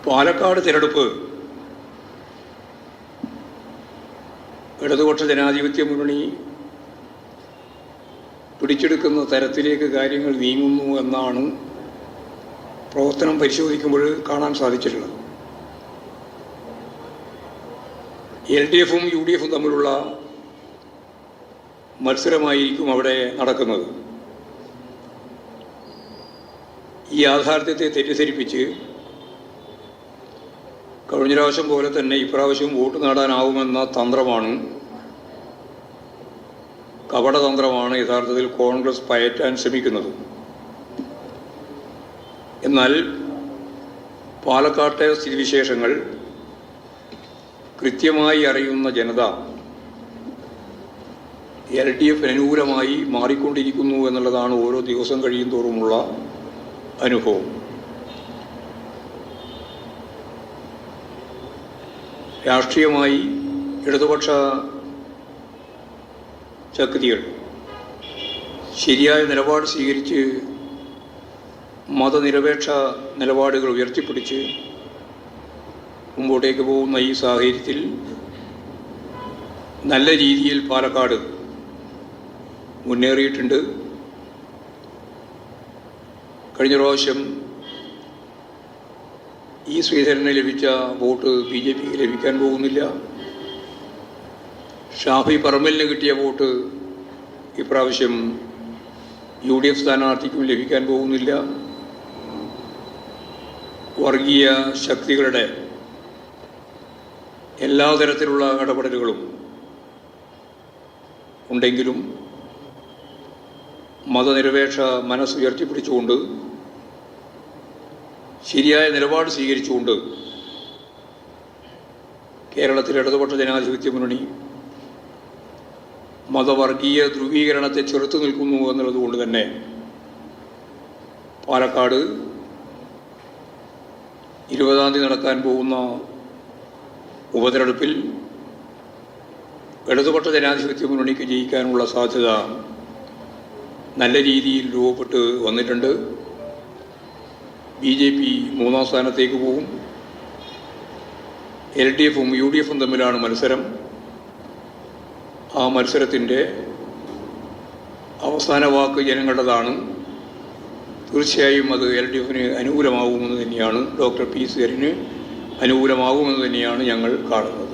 പാലക്കാട് തിരഞ്ഞെടുപ്പ് ഇടതുപക്ഷ ജനാധിപത്യ മുന്നണി പിടിച്ചെടുക്കുന്ന തരത്തിലേക്ക് കാര്യങ്ങൾ നീങ്ങുന്നു എന്നാണ് പ്രവർത്തനം പരിശോധിക്കുമ്പോൾ കാണാൻ സാധിച്ചിട്ടുള്ളത്. LDFും UDFും തമ്മിലുള്ള മത്സരമായിരിക്കും അവിടെ നടക്കുന്നത്. ഈ യാഥാർത്ഥ്യത്തെ തെറ്റിദ്ധരിപ്പിച്ച് കഴിഞ്ഞ പ്രാവശ്യം പോലെ തന്നെ ഇപ്രാവശ്യം വോട്ട് നേടാനാവുമെന്ന തന്ത്രമാണ്, കപടതന്ത്രമാണ് യഥാർത്ഥത്തിൽ കോൺഗ്രസ് പയറ്റാൻ ശ്രമിക്കുന്നത്. എന്നാൽ പാലക്കാട്ടെ സ്ഥിതിവിശേഷങ്ങൾ കൃത്യമായി അറിയുന്ന ജനത LDF അനുകൂലമായി മാറിക്കൊണ്ടിരിക്കുന്നു എന്നുള്ളതാണ് ഓരോ ദിവസം കഴിയും തോറുമുള്ള അനുഭവം. രാഷ്ട്രീയമായി ഇടതുപക്ഷ ശക്തികൾ ശരിയായ നിലപാട് സ്വീകരിച്ച് മതനിരപേക്ഷ നിലപാടുകൾ ഉയർത്തിപ്പിടിച്ച് മുമ്പോട്ടേക്ക് പോകുന്ന ഈ സാഹചര്യത്തിൽ നല്ല രീതിയിൽ പാലക്കാട് മുന്നേറിയിട്ടുണ്ട്. കഴിഞ്ഞ പ്രാവശ്യം ഈ ശ്രീധരന് ലഭിച്ച വോട്ട് BJPക്ക് ലഭിക്കാൻ പോകുന്നില്ല. ഷാഫി പറമ്പലിന് കിട്ടിയ വോട്ട് ഇപ്രാവശ്യം UDF സ്ഥാനാർത്ഥിക്കും ലഭിക്കാൻ പോകുന്നില്ല. വർഗീയ ശക്തികളുടെ എല്ലാ തരത്തിലുള്ള ഇടപെടലുകളും ഉണ്ടെങ്കിലും മതനിരപേക്ഷ മനസ്സുയർത്തിപ്പിടിച്ചുകൊണ്ട് ശരിയായ നിലപാട് സ്വീകരിച്ചുകൊണ്ട് കേരളത്തിലെ ഇടതുപക്ഷ ജനാധിപത്യ മുന്നണി മതവർഗീയ ധ്രുവീകരണത്തെ ചെറുത്തു നിൽക്കുന്നു എന്നുള്ളതുകൊണ്ട് തന്നെ പാലക്കാട് 20-ാം തീയതി നടക്കാൻ പോകുന്ന ഉപതെരഞ്ഞെടുപ്പിൽ ഇടതുപക്ഷ ജനാധിപത്യ മുന്നണിക്ക് ജയിക്കാനുള്ള സാധ്യത നല്ല രീതിയിൽ രൂപപ്പെട്ട് വന്നിട്ടുണ്ട്. BJP 3-ാം സ്ഥാനത്തേക്ക് പോകും. LDFും UDFും തമ്മിലാണ് മത്സരം. ആ മത്സരത്തിൻ്റെ അവസാന വാക്ക് ജനങ്ങളുടേതാണ്. തീർച്ചയായും അത് LDFന് അനുകൂലമാകുമെന്ന് തന്നെയാണ്, ഡോക്ടർ P. ശ്രീധരന് അനുകൂലമാകുമെന്ന് തന്നെയാണ് ഞങ്ങൾ കാണുന്നത്.